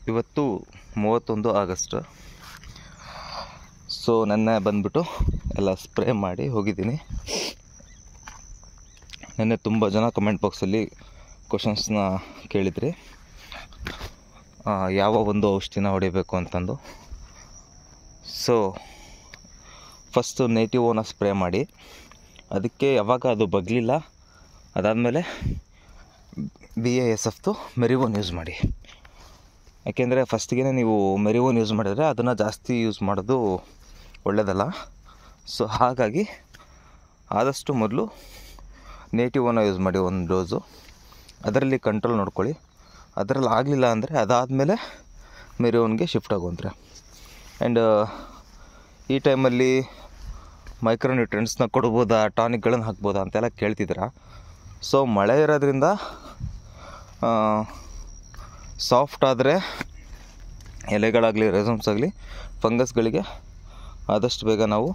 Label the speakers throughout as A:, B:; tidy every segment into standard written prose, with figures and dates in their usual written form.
A: ಇವತ್ತು 31 August. So ನೆನ್ನೆ ಬಂದುಬಿಟ್ಟು ಎಲ್ಲ ಸ್ಪ್ರೇ ಮಾಡಿ ಹೋಗಿದ್ದೀನಿ. ನೆನ್ನೆ ತುಂಬ ಜನ ಕಮೆಂಟ್ ಬಾಕ್ಸಲ್ಲಿ ಕ್ವಶನ್ಸ್ನ ಕೇಳಿದ್ರಿ, ಯಾವ ಒಂದು ಔಷಧಿನ ಹೊಡಿಬೇಕು ಅಂತಂದು. ಸೊ ಫಸ್ಟು ನೇಟಿವ್ ಓನ ಸ್ಪ್ರೇ ಮಾಡಿ, ಅದಕ್ಕೆ ಯಾವಾಗ ಅದು ಬಗ್ಲಿಲ್ಲ ಅದಾದಮೇಲೆ BASFದು ಮೆರಿವೋನ್ ಯೂಸ್ ಮಾಡಿ. ಯಾಕೆಂದರೆ ಫಸ್ಟಿಗೆ ನೀವು ಮೆರಿವೋನ್ ಯೂಸ್ ಮಾಡಿದರೆ ಅದನ್ನು ಜಾಸ್ತಿ ಯೂಸ್ ಮಾಡೋದು ಒಳ್ಳೆಯದಲ್ಲ. ಸೊ ಹಾಗಾಗಿ ಆದಷ್ಟು ಮೊದಲು ನೇಟಿವ್ ಓನ ಯೂಸ್ ಮಾಡಿ ಒಂದು ಡೋಸು, ಅದರಲ್ಲಿ ಕಂಟ್ರೋಲ್ ನೋಡ್ಕೊಳ್ಳಿ. ಅದರಲ್ಲಿ ಆಗಲಿಲ್ಲ ಅಂದರೆ ಅದಾದಮೇಲೆ ಮೆರಿವೋನ್ಗೆ ಶಿಫ್ಟ್ ಆಗುವಂತ್ರೆ. ಆ್ಯಂಡ್ ಈ ಟೈಮಲ್ಲಿ ಮೈಕ್ರೋನ್ಯೂಟ್ರಿಯೆಂಟ್ಸ್ನ ಕೊಡ್ಬೋದಾ, ಟಾನಿಕ್ಗಳನ್ನು ಹಾಕ್ಬೋದಾ ಅಂತೆಲ್ಲ ಕೇಳ್ತಿದ್ದೀರಾ. ಸೊ ಮಳೆ ಇರೋದ್ರಿಂದ ಸಾಫ್ಟ್ ಆದರೆ ಎಲೆಗಳಾಗಲಿ ರೆಸಮ್ಸ್ ಆಗಲಿ ಫಂಗಸ್ಗಳಿಗೆ ಆದಷ್ಟು ಬೇಗ ನಾವು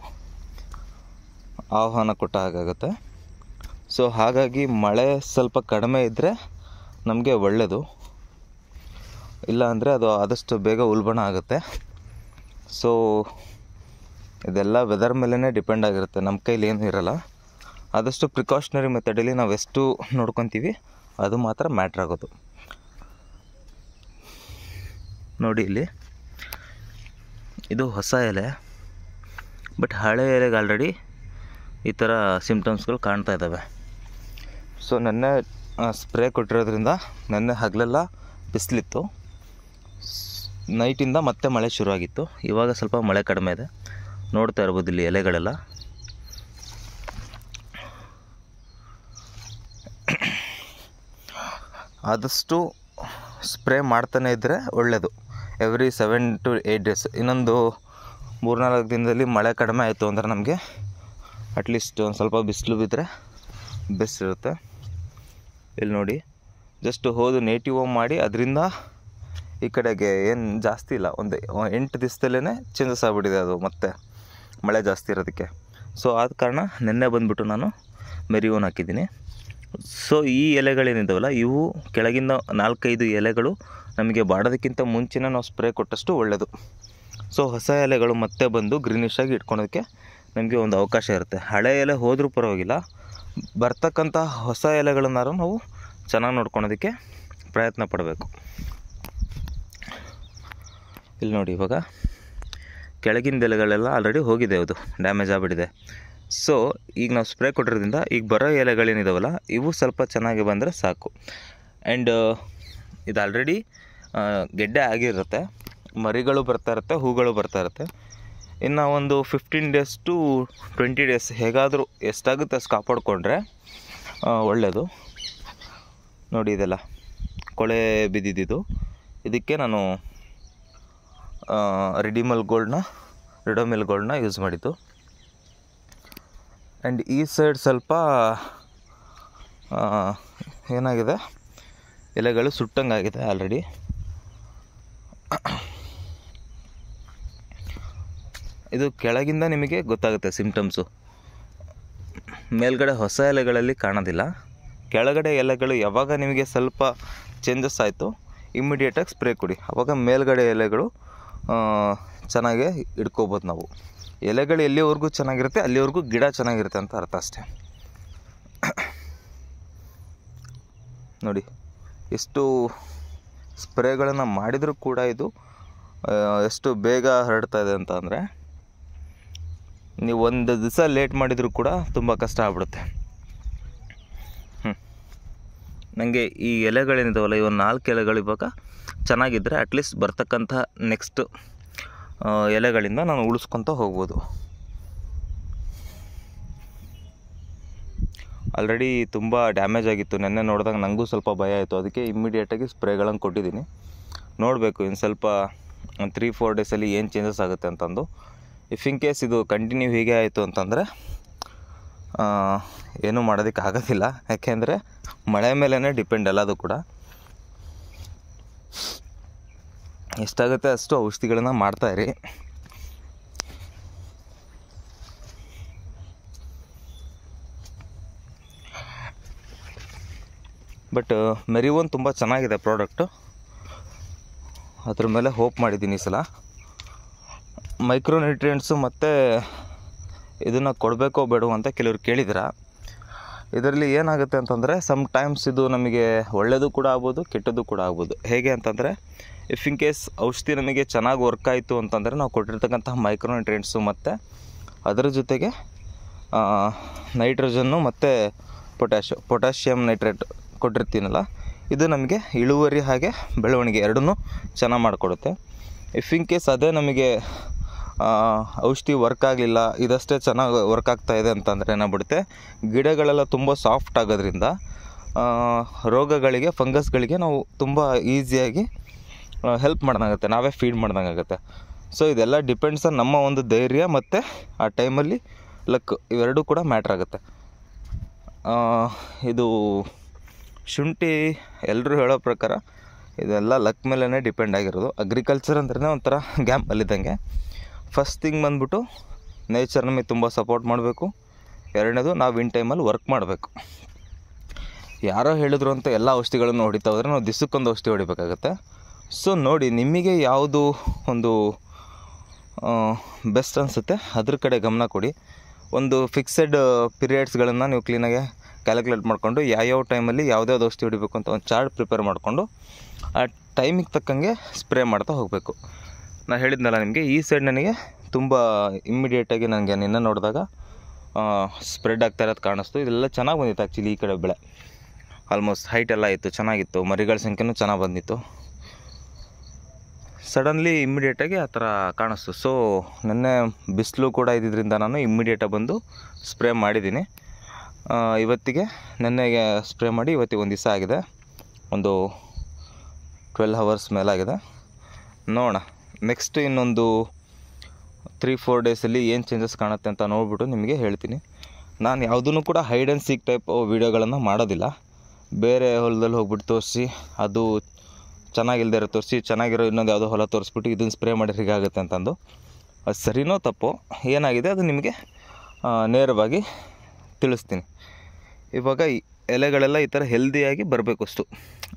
A: ಆಹ್ವಾನ ಕೊಟ್ಟ ಹಾಗಾಗುತ್ತೆ. ಸೊ ಹಾಗಾಗಿ ಮಳೆ ಸ್ವಲ್ಪ ಕಡಿಮೆ ಇದ್ದರೆ ನಮಗೆ ಒಳ್ಳೆಯದು, ಇಲ್ಲ ಅಂದರೆ ಅದು ಆದಷ್ಟು ಬೇಗ ಉಲ್ಬಣ ಆಗುತ್ತೆ. ಸೊ ಇದೆಲ್ಲ ವೆದರ್ ಮೇಲೇ ಡಿಪೆಂಡ್ ಆಗಿರುತ್ತೆ, ನಮ್ಮ ಕೈಲಿ ಏನೂ ಇರೋಲ್ಲ. ಆದಷ್ಟು ಪ್ರಿಕಾಷನರಿ ಮೆಥಡಲ್ಲಿ ನಾವು ಎಷ್ಟು ನೋಡ್ಕೊತೀವಿ ಅದು ಮಾತ್ರ ಮ್ಯಾಟ್ರ್ ಆಗೋದು. ನೋಡಿ ಇಲ್ಲಿ ಇದು ಹೊಸ ಎಲೆ, ಬಟ್ ಹಳೆ ಎಲೆಗೆ ಆಲ್ರೆಡಿ ಈ ಥರ ಸಿಮ್ಟಮ್ಸ್ಗಳು ಕಾಣ್ತಾ ಇದ್ದಾವೆ. ಸೊ ನೆನ್ನೆ ಸ್ಪ್ರೇ ಕೊಟ್ಟಿರೋದ್ರಿಂದ ನೆನ್ನೆ ಹಗಲೆಲ್ಲ ಬಿಸಿಲಿತ್ತು, ನೈಟಿಂದ ಮತ್ತೆ ಮಳೆ ಶುರುವಾಗಿತ್ತು. ಇವಾಗ ಸ್ವಲ್ಪ ಮಳೆ ಕಡಿಮೆ ಇದೆ, ನೋಡ್ತಾ ಇರ್ಬೋದು ಇಲ್ಲಿ ಎಲೆಗಳೆಲ್ಲ. ಆದಷ್ಟು ಸ್ಪ್ರೇ ಮಾಡ್ತಾನೆ ಇದ್ದರೆ ಒಳ್ಳೆಯದು. Every 7 to 8 days. ಇನ್ನೊಂದು 3-4 ದಿನದಲ್ಲಿ ಮಳೆ ಕಡಿಮೆ ಆಯಿತು ಅಂದರೆ ನಮಗೆ ಅಟ್ಲೀಸ್ಟ್ ಒಂದು ಸ್ವಲ್ಪ ಬಿಸಿಲು ಬಿದ್ದರೆ ಬೆಸ್ಟ್ ಇರುತ್ತೆ. ಇಲ್ಲಿ ನೋಡಿ, ಜಸ್ಟ್ ಹೋದು ನೇಟಿವ್ ಮಾಡಿ ಅದರಿಂದ ಈ ಕಡೆಗೆ ಏನು ಜಾಸ್ತಿ ಇಲ್ಲ, ಒಂದು 8 ದಿವಸದಲ್ಲೇ ಚೇಂಜಸ್ ಆಗಿಬಿಟ್ಟಿದೆ ಅದು ಮತ್ತೆ ಮಳೆ ಜಾಸ್ತಿ ಇರೋದಕ್ಕೆ. ಸೊ ಆದ ಕಾರಣ ನಿನ್ನೆ ಬಂದುಬಿಟ್ಟು ನಾನು ಮೆರಿವೋನ್ ಹಾಕಿದ್ದೀನಿ. ಸೊ ಈ ಎಲೆಗಳೇನಿದ್ದಾವಲ್ಲ ಇವು ಕೆಳಗಿಂದ 4-5 ಎಲೆಗಳು ನಮಗೆ ಬಾಡೋದಕ್ಕಿಂತ ಮುಂಚೆನೇ ನಾವು ಸ್ಪ್ರೇ ಕೊಟ್ಟಷ್ಟು ಒಳ್ಳೆಯದು. ಸೊ ಹೊಸ ಎಲೆಗಳು ಮತ್ತೆ ಬಂದು ಗ್ರೀನಿಶ್ ಆಗಿ ಇಟ್ಕೊಳೋದಕ್ಕೆ ನಮಗೆ ಒಂದು ಅವಕಾಶ ಇರುತ್ತೆ. ಹಳೆ ಎಲೆ ಹೋದರೂ ಪರವಾಗಿಲ್ಲ, ಬರ್ತಕ್ಕಂಥ ಹೊಸ ಎಲೆಗಳನ್ನಾರು ನಾವು ಚೆನ್ನಾಗಿ ನೋಡ್ಕೊಳೋದಕ್ಕೆ ಪ್ರಯತ್ನ ಪಡಬೇಕು. ಇಲ್ಲಿ ನೋಡಿ, ಇವಾಗ ಕೆಳಗಿನ ಎಲೆಗಳೆಲ್ಲ ಆಲ್ರೆಡಿ ಹೋಗಿದೆ, ಅದು ಡ್ಯಾಮೇಜ್ ಆಗಿಬಿಟ್ಟಿದೆ. ಸೊ ಈಗ ನಾವು ಸ್ಪ್ರೇ ಕೊಟ್ಟಿರೋದ್ರಿಂದ ಈಗ ಬರೋ ಎಲೆಗಳೇನಿದಾವಲ್ಲ ಇವು ಸ್ವಲ್ಪ ಚೆನ್ನಾಗಿ ಬಂದರೆ ಸಾಕು. ಆ್ಯಂಡ್ ಇದು ಆಲ್ರೆಡಿ ಗೆಡ್ಡೆ ಆಗಿರುತ್ತೆ, ಮರಿಗಳು ಬರ್ತಾ ಇರುತ್ತೆ, ಹೂಗಳು ಬರ್ತಾ ಇರುತ್ತೆ. ಇನ್ನು ಒಂದು 15 days to 20 days ಹೇಗಾದರೂ ಎಷ್ಟಾಗುತ್ತೆ ಅಷ್ಟು ಕಾಪಾಡಿಕೊಂಡ್ರೆ ಒಳ್ಳೆಯದು. ನೋಡಿ ಇದೆಲ್ಲ ಕೊಳೆ ಬಿದ್ದಿದ್ದು, ಇದಕ್ಕೆ ನಾನು ರಿಡೋಮಿಲ್ ಗೋಲ್ಡ್ನ ಯೂಸ್ ಮಾಡಿದ್ದು. ಆ್ಯಂಡ್ ಈ ಸೈಡ್ ಸ್ವಲ್ಪ ಏನಾಗಿದೆ, ಎಲೆಗಳು ಸುಟ್ಟಂಗಾಗಿದೆ ಆಲ್ರೆಡಿ. ಇದು ಕೆಳಗಿಂದ ನಿಮಗೆ ಗೊತ್ತಾಗುತ್ತೆ ಸಿಮ್ಟಮ್ಸು, ಮೇಲ್ಗಡೆ ಹೊಸ ಎಲೆಗಳಲ್ಲಿ ಕಾಣೋದಿಲ್ಲ. ಕೆಳಗಡೆ ಎಲೆಗಳು ಯಾವಾಗ ನಿಮಗೆ ಸ್ವಲ್ಪ ಚೇಂಜಸ್ ಆಯಿತು ಇಮ್ಮಿಡಿಯೇಟಾಗಿ ಸ್ಪ್ರೇ ಕೊಡಿ, ಆವಾಗ ಮೇಲ್ಗಡೆ ಎಲೆಗಳು ಚೆನ್ನಾಗೇ ಇಟ್ಕೋಬೋದು ನಾವು. ಎಲೆಗಳು ಎಲ್ಲಿವರೆಗೂ ಚೆನ್ನಾಗಿರುತ್ತೆ ಅಲ್ಲಿವರೆಗೂ ಗಿಡ ಚೆನ್ನಾಗಿರುತ್ತೆ ಅಂತ ಅರ್ಥ ಅಷ್ಟೇ. ನೋಡಿ ಎಷ್ಟು ಸ್ಪ್ರೇಗಳನ್ನು ಮಾಡಿದರೂ ಕೂಡ ಇದು ಎಷ್ಟು ಬೇಗ ಹರಡ್ತಾ ಇದೆ ಅಂತ ಅಂದರೆ, ನೀವು ಒಂದು ದಿವಸ ಲೇಟ್ ಮಾಡಿದರೂ ಕೂಡ ತುಂಬ ಕಷ್ಟ ಆಗ್ಬಿಡುತ್ತೆ. ನನಗೆ ಈ ಎಲೆಗಳೇನಿದಾವಲ್ಲ ಇವು 4 ಎಲೆಗಳು ಇವಾಗ ಚೆನ್ನಾಗಿದ್ದರೆ ಅಟ್ಲೀಸ್ಟ್ ಬರ್ತಕ್ಕಂಥ ನೆಕ್ಸ್ಟ್ ಎಲೆಗಳಿಂದ ನಾನು ಉಳಿಸ್ಕೊತ ಹೋಗ್ಬೋದು. ಆಲ್ರೆಡಿ ತುಂಬ ಡ್ಯಾಮೇಜ್ ಆಗಿತ್ತು, ನೆನ್ನೆ ನೋಡಿದಾಗ ನನಗೂ ಸ್ವಲ್ಪ ಭಯ ಆಯಿತು. ಅದಕ್ಕೆ ಇಮ್ಮಿಡಿಯೇಟಾಗಿ ಸ್ಪ್ರೇಗಳನ್ನು ಕೊಟ್ಟಿದ್ದೀನಿ. ನೋಡಬೇಕು ಇನ್ನು ಸ್ವಲ್ಪ 3-4 ಡೇಸಲ್ಲಿ ಏನು ಚೇಂಜಸ್ ಆಗುತ್ತೆ ಅಂತಂದು. ಇಫ್ ಇನ್ ಕೇಸ್ ಇದು ಕಂಟಿನ್ಯೂ ಹೀಗೆ ಆಯಿತು ಅಂತಂದರೆ ಏನೂ ಮಾಡೋದಕ್ಕೆ ಆಗೋದಿಲ್ಲ, ಯಾಕೆಂದರೆ ಮಳೆ ಮೇಲೇ ಡಿಪೆಂಡ್ ಎಲ್ಲದು ಕೂಡ. ಎಷ್ಟಾಗುತ್ತೆ ಅಷ್ಟು ಔಷಧಿಗಳನ್ನು ಮಾಡ್ತಾಯಿರಿ. ಬಟ್ ಮೆರಿವೋನ್ ತುಂಬ ಚೆನ್ನಾಗಿದೆ ಪ್ರಾಡಕ್ಟು. ಅದ್ರ ಮೇಲೆ ಹೋಪ್ ಮಾಡಿದ್ದೀನಿ ಈ ಸಲ. ಮೈಕ್ರೋನ್ಯೂಟ್ರಿಯೆಂಟ್ಸು ಮತ್ತು ಇದನ್ನು ಕೊಡಬೇಕೋ ಬೇಡವೋ ಅಂತ ಕೆಲವ್ರು ಕೇಳಿದ್ರ. ಇದರಲ್ಲಿ ಏನಾಗುತ್ತೆ ಅಂತಂದರೆ ಟೈಮ್ಸ್ ಇದು ನಮಗೆ ಒಳ್ಳೆಯದು ಕೂಡ ಆಗ್ಬೋದು, ಕೆಟ್ಟದ್ದು ಕೂಡ ಆಗ್ಬೋದು. ಹೇಗೆ ಅಂತಂದರೆ ಇಫ್ ಇನ್ ಕೇಸ್ ಔಷಧಿ ನಮಗೆ ಚೆನ್ನಾಗಿ ವರ್ಕ್ ಆಯಿತು ಅಂತಂದರೆ ನಾವು ಕೊಟ್ಟಿರ್ತಕ್ಕಂತಹ ಮೈಕ್ರೋನ್ಯೂಟ್ರಿಯೆಂಟ್ಸು ಮತ್ತು ಅದರ ಜೊತೆಗೆ ನೈಟ್ರೋಜನ್ನು ಮತ್ತು ಪೊಟ್ಯಾಷಿಯಮ್ ನೈಟ್ರೇಟ್ ಕೊಟ್ಟಿರ್ತೀನಲ್ಲ, ಇದು ನಮಗೆ ಇಳುವರಿ ಹಾಗೆ ಬೆಳವಣಿಗೆ ಎರಡನ್ನೂ ಚೆನ್ನಾಗಿ ಮಾಡಿಕೊಡುತ್ತೆ. ಇಫ್ ಇನ್ ಕೇಸ್ ಅದೇ ನಮಗೆ ಔಷಧಿ ವರ್ಕ್ ಆಗಲಿಲ್ಲ, ಇದಷ್ಟೇ ಚೆನ್ನಾಗಿ ವರ್ಕ್ ಆಗ್ತಾಯಿದೆ ಅಂತಂದರೆ ಏನಾಗ್ಬಿಡುತ್ತೆ, ಗಿಡಗಳೆಲ್ಲ ತುಂಬ ಸಾಫ್ಟ್ ಆಗೋದ್ರಿಂದ ರೋಗಗಳಿಗೆ, ಫಂಗಸ್ಗಳಿಗೆ ನಾವು ತುಂಬ ಈಸಿಯಾಗಿ ಹೆಲ್ಪ್ ಮಾಡ್ದಂಗಾಗುತ್ತೆ, ನಾವೇ ಫೀಡ್ ಮಾಡ್ದಂಗಾಗುತ್ತೆ. ಸೊ ಇದೆಲ್ಲ ಡಿಪೆಂಡ್ಸ್ ನಮ್ಮ ಒಂದು ಧೈರ್ಯ ಮತ್ತು ಆ ಟೈಮಲ್ಲಿ ಲಕ್, ಇವೆರಡೂ ಕೂಡ ಮ್ಯಾಟ್ರ್ ಆಗುತ್ತೆ. ಇದು ಶುಂಠಿ ಎಲ್ಲರೂ ಹೇಳೋ ಪ್ರಕಾರ ಇದೆಲ್ಲ ಲಕ್ ಮೇಲೇ ಡಿಪೆಂಡ್ ಆಗಿರೋದು. ಅಗ್ರಿಕಲ್ಚರ್ ಅಂದ್ರೆ ಒಂಥರ ಗ್ಯಾಮಲ್ಲಿದ್ದಂಗೆ. ಫಸ್ಟ್ ಥಿಂಗ್ ಬಂದ್ಬಿಟ್ಟು ನೇಚರ್ ನಮಗೆ ತುಂಬ ಸಪೋರ್ಟ್ ಮಾಡಬೇಕು. ಎರಡನೇದು ನಾವು ಇನ್ ಟೈಮಲ್ಲಿ ವರ್ಕ್ ಮಾಡಬೇಕು. ಯಾರೋ ಹೇಳಿದ್ರು ಅಂತ ಎಲ್ಲ ಔಷಧಿಗಳನ್ನು ಹೊಡಿತಾ ಹೋದರೆ ನಾವು ದಿವಸಕ್ಕೊಂದು ಔಷಧಿ ಹೊಡಿಬೇಕಾಗತ್ತೆ. ಸೊ ನೋಡಿ, ನಿಮಗೆ ಯಾವುದು ಒಂದು ಬೆಸ್ಟ್ ಅನಿಸುತ್ತೆ ಅದ್ರ ಕಡೆ ಗಮನ ಕೊಡಿ. ಒಂದು ಫಿಕ್ಸೆಡ್ ಪೀರಿಯಡ್ಸ್ಗಳನ್ನು ನೀವು ಕ್ಲೀನಾಗಿ ಕ್ಯಾಲ್ಕುಲೇಟ್ ಮಾಡಿಕೊಂಡು ಯಾವ್ಯಾವ ಟೈಮಲ್ಲಿ ಯಾವುದ್ಯಾವ್ದು ಔಷಧಿ ಹೊಡಿಬೇಕು ಅಂತ ಒಂದು ಚಾರ್ಟ್ ಪ್ರಿಪೇರ್ ಮಾಡಿಕೊಂಡು ಆ ಟೈಮಿಗೆ ತಕ್ಕಂಗೆ ಸ್ಪ್ರೇ ಮಾಡ್ತಾ ಹೋಗಬೇಕು. ನಾನು ಹೇಳಿದ್ನಲ್ಲ ನಿಮಗೆ, ಈ ಸೈಡ್ ನನಗೆ ತುಂಬ ಇಮ್ಮಿಡಿಯೇಟಾಗಿ ನನಗೆ ನಿನ್ನೆ ನೋಡಿದಾಗ ಸ್ಪ್ರೆಡ್ ಆಗ್ತಾ ಇರೋದು ಕಾಣಿಸ್ತು. ಇದೆಲ್ಲ ಚೆನ್ನಾಗಿ ಬಂದಿತ್ತು ಆ್ಯಕ್ಚುಲಿ. ಈ ಕಡೆ ಬೆಳೆ ಆಲ್ಮೋಸ್ಟ್ ಹೈಟ್ ಎಲ್ಲ ಇತ್ತು, ಚೆನ್ನಾಗಿತ್ತು, ಮರಿಗಳ ಸಂಖ್ಯೆನೂ ಚೆನ್ನಾಗಿ ಬಂದಿತ್ತು. ಸಡನ್ಲಿ ಇಮ್ಮಿಡಿಯೇಟಾಗಿ ಆ ಥರ ಕಾಣಿಸ್ತು. ಸೊ ನೆನ್ನೆ ಬಿಸಿಲು ಕೂಡ ಇದ್ದಿದ್ದರಿಂದ ನಾನು ಇಮ್ಮಿಡಿಯೇಟಾಗಿ ಬಂದು ಸ್ಪ್ರೇ ಮಾಡಿದ್ದೀನಿ. ಇವತ್ತಿಗೆ ನೆನ್ನೆಗೆ ಸ್ಪ್ರೇ ಮಾಡಿ ಇವತ್ತಿಗೆ ಒಂದು ದಿವಸ ಆಗಿದೆ, ಒಂದು 12 hours ಮೇಲಾಗಿದೆ. ನೋಡೋಣ ನೆಕ್ಸ್ಟ್ ಇನ್ನೊಂದು 3-4 ಡೇಸಲ್ಲಿ ಏನು ಚೇಂಜಸ್ ಕಾಣುತ್ತೆ ಅಂತ ನೋಡ್ಬಿಟ್ಟು ನಿಮಗೆ ಹೇಳ್ತೀನಿ. ನಾನು ಯಾವುದೂ ಕೂಡ ಹೈಡ್ ಆ್ಯಂಡ್ ಸೀಕ್ ಟೈಪ್ ವೀಡಿಯೋಗಳನ್ನು ಮಾಡೋದಿಲ್ಲ. ಬೇರೆ ಹೊಲದಲ್ಲಿ ಹೋಗ್ಬಿಟ್ಟು ತೋರಿಸಿ, ಅದು ಚೆನ್ನಾಗಿಲ್ಲದೆ ಇರೋ ತೋರಿಸಿ, ಚೆನ್ನಾಗಿರೋ ಇನ್ನೊಂದು ಯಾವುದೋ ಹೊಲ ತೋರಿಸ್ಬಿಟ್ಟು ಇದನ್ನು ಸ್ಪ್ರೇ ಮಾಡಿದ್ರೆ ಹೀಗಾಗುತ್ತೆ ಅಂತಂದು, ಅದು ಸರಿನೋ ತಪ್ಪೋ ಏನಾಗಿದೆ ಅದು ನಿಮಗೆ ನೇರವಾಗಿ ತಿಳಿಸ್ತೀನಿ. ಇವಾಗ ಎಲೆಗಳೆಲ್ಲ ಈ ಥರ ಹೆಲ್ದಿಯಾಗಿ ಬರಬೇಕು ಅಷ್ಟು,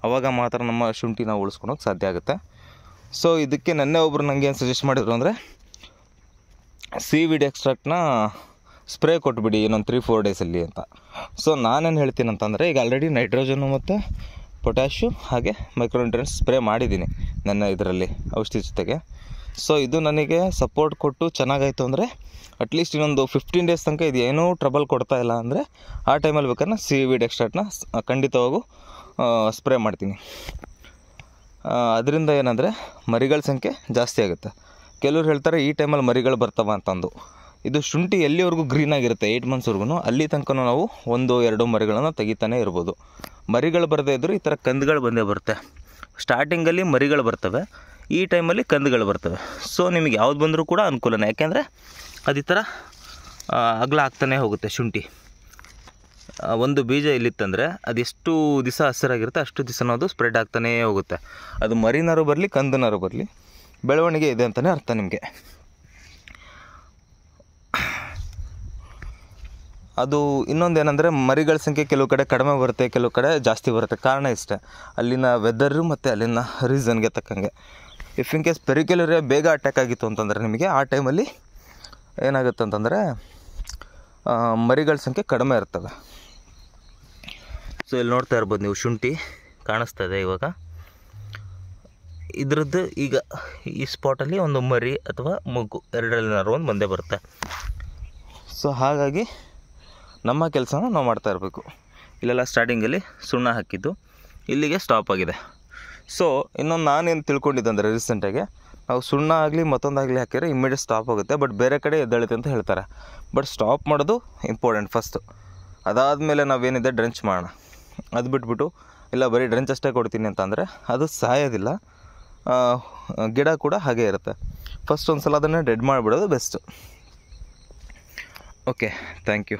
A: ಆವಾಗ ಮಾತ್ರ ನಮ್ಮ ಶುಂಠಿ ನಾವು ಉಳಿಸ್ಕೊಳೋಕೆ ಸಾಧ್ಯ ಆಗುತ್ತೆ. ಸೊ ಇದಕ್ಕೆ ನೆನ್ನೆ ಒಬ್ಬರು ನನಗೆ ಏನು ಸಜೆಸ್ಟ್ ಮಾಡಿದ್ರು ಅಂದರೆ, ಸೀವೀಡ್ ಎಕ್ಸ್ಟ್ರಾಕ್ಟ್ನ ಸ್ಪ್ರೇ ಕೊಟ್ಬಿಡಿ ಇನ್ನೊಂದು 3-4 ಡೇಸಲ್ಲಿ ಅಂತ. ಸೊ ನಾನೇನು ಹೇಳ್ತೀನಿ ಅಂತಂದರೆ, ಈಗ ಆಲ್ರೆಡಿ ನೈಟ್ರೋಜನ್ನು ಮತ್ತು ಪೊಟ್ಯಾಷು ಹಾಗೆ ಮೈಕ್ರೋನ್ಯೂಟ್ರಿಯೆಂಟ್ಸ್ ಸ್ಪ್ರೇ ಮಾಡಿದ್ದೀನಿ ನನ್ನ ಇದರಲ್ಲಿ ಔಷಧಿ ಜೊತೆಗೆ. ಸೊ ಇದು ನನಗೆ ಸಪೋರ್ಟ್ ಕೊಟ್ಟು ಚೆನ್ನಾಗಾಯಿತು ಅಂದರೆ ಅಟ್ಲೀಸ್ಟ್ ಇನ್ನೊಂದು 15 ಡೇಸ್ ತನಕ ಇದು ಏನೂ ಟ್ರಬಲ್ ಕೊಡ್ತಾ ಇಲ್ಲ ಅಂದರೆ ಆ ಟೈಮಲ್ಲಿ ಬೇಕಾದ್ರೆ ಸೀವೀಡ್ ಎಕ್ಸ್ಟ್ರಾಕ್ಟ್ನ ಖಂಡಿತವಾಗೂ ಸ್ಪ್ರೇ ಮಾಡ್ತೀನಿ. ಅದರಿಂದ ಏನಂದರೆ ಮರಿಗಳ ಸಂಖ್ಯೆ ಜಾಸ್ತಿ ಆಗುತ್ತೆ. ಕೆಲವ್ರು ಹೇಳ್ತಾರೆ ಈ ಟೈಮಲ್ಲಿ ಮರಿಗಳು ಬರ್ತಾವ ಅಂತಂದು. ಇದು ಶುಂಠಿ ಎಲ್ಲಿವರೆಗೂ ಗ್ರೀನಾಗಿರುತ್ತೆ 8 ಮಂತ್ಸ್ವರೆಗೂ, ಅಲ್ಲಿ ತನಕ ನಾವು 1-2 ಮರಿಗಳನ್ನು ತೆಗಿತಾನೆ ಇರ್ಬೋದು. ಮರಿಗಳು ಬರದೇ ಇದ್ದರೂ ಈ ಥರ ಕಂದುಗಳು ಬಂದೇ ಬರುತ್ತೆ. ಸ್ಟಾರ್ಟಿಂಗಲ್ಲಿ ಮರಿಗಳು ಬರ್ತವೆ, ಈ ಟೈಮಲ್ಲಿ ಕಂದುಗಳು ಬರ್ತವೆ. ಸೊ ನಿಮಗೆ ಯಾವ್ದು ಬಂದರೂ ಕೂಡ ಅನುಕೂಲನೇ, ಯಾಕೆಂದರೆ ಅದು ಈ ಥರ ಅಗಲ ಆಗ್ತಾನೆ ಹೋಗುತ್ತೆ ಶುಂಠಿ. ಒಂದು ಬೀಜ ಇಲ್ಲಿತ್ತಂದರೆ ಅದು ಎಷ್ಟು ದಿವಸ ಹಸಿರಾಗಿರುತ್ತೆ ಅಷ್ಟು ದಿವಸ ಅದು ಸ್ಪ್ರೆಡ್ ಆಗ್ತಾನೇ ಹೋಗುತ್ತೆ. ಅದು ಮರಿನಾರು ಬರಲಿ ಕಂದನಾರು ಬರಲಿ, ಬೆಳವಣಿಗೆ ಇದೆ ಅಂತಲೇ ಅರ್ಥ ನಿಮಗೆ. ಅದು ಇನ್ನೊಂದೇನೆಂದರೆ, ಮರಿಗಳ ಸಂಖ್ಯೆ ಕೆಲವು ಕಡೆ ಕಡಿಮೆ ಬರುತ್ತೆ, ಕೆಲವು ಕಡೆ ಜಾಸ್ತಿ ಬರುತ್ತೆ. ಕಾರಣ ಇಷ್ಟೇ, ಅಲ್ಲಿನ ವೆದರು ಮತ್ತು ಅಲ್ಲಿನ ರೀಸನ್ಗೆ ತಕ್ಕಂಗೆ. ಇಫ್ ಇನ್ ಕೇಸ್ ಪೆರಿಕ್ಯುಲರ್ ಬೇಗ ಅಟ್ಯಾಕ್ ಆಗಿತ್ತು ಅಂತಂದರೆ ನಿಮಗೆ ಆ ಟೈಮಲ್ಲಿ ಏನಾಗುತ್ತೆ ಅಂತಂದರೆ ಮರಿಗಳ ಸಂಖ್ಯೆ ಕಡಿಮೆ ಇರ್ತವೆ. ಸೊ ಇಲ್ಲಿ ನೋಡ್ತಾ ಇರ್ಬೋದು ನೀವು, ಶುಂಠಿ ಕಾಣಿಸ್ತಾ ಇದೆ ಇವಾಗ. ಇದ್ರದ್ದು ಈಗ ಈ ಸ್ಪಾಟಲ್ಲಿ ಒಂದು ಮರಿ ಅಥವಾ ಮಗು ಎರಡರಲ್ಲಿನಾರು ಒಂದು ಬಂದೇ ಬರುತ್ತೆ. ಸೊ ಹಾಗಾಗಿ ನಮ್ಮ ಕೆಲಸನ ನಾವು ಮಾಡ್ತಾ ಇರಬೇಕು. ಇಲ್ಲೆಲ್ಲ ಸ್ಟಾರ್ಟಿಂಗಲ್ಲಿ ಸುಣ್ಣ ಹಾಕಿದ್ದು ಇಲ್ಲಿಗೆ ಸ್ಟಾಪ್ ಆಗಿದೆ. ಸೊ ಇನ್ನೊಂದು ನಾನೇನು ತಿಳ್ಕೊಂಡಿದ್ದಂದರೆ ರೀಸೆಂಟಾಗಿ, ನಾವು ಸುಣ್ಣ ಆಗಲಿ ಮತ್ತೊಂದಾಗಲಿ ಹಾಕಿದ್ರೆ ಇಮ್ಮಿಡಿಯೇಟ್ ಸ್ಟಾಪ್ ಆಗುತ್ತೆ, ಬಟ್ ಬೇರೆ ಕಡೆ ಎದ್ದೇಳುತ್ತೆ ಅಂತ ಹೇಳ್ತಾರೆ. ಬಟ್ ಸ್ಟಾಪ್ ಮಾಡೋದು ಇಂಪಾರ್ಟೆಂಟ್ ಫಸ್ಟು. ಅದಾದಮೇಲೆ ನಾವೇನಿದೆ ಡ್ರೆಂಚ್ ಮಾಡೋಣ. ಅದು ಬಿಟ್ಬಿಟ್ಟು ಇಲ್ಲ ಬರೀ ಡ್ರೆಂಚ್ ಅಷ್ಟೇ ಕೊಡ್ತೀನಿ ಅಂತಂದರೆ ಅದು ಸಾಯೋದಿಲ್ಲ, ಗಿಡ ಕೂಡ ಹಾಗೇ ಇರುತ್ತೆ. ಫಸ್ಟ್ ಒಂದು ಸಲ ಅದನ್ನು ಡೆಡ್ ಮಾಡಿಬಿಡೋದು ಬೆಸ್ಟು. Okay, thank you.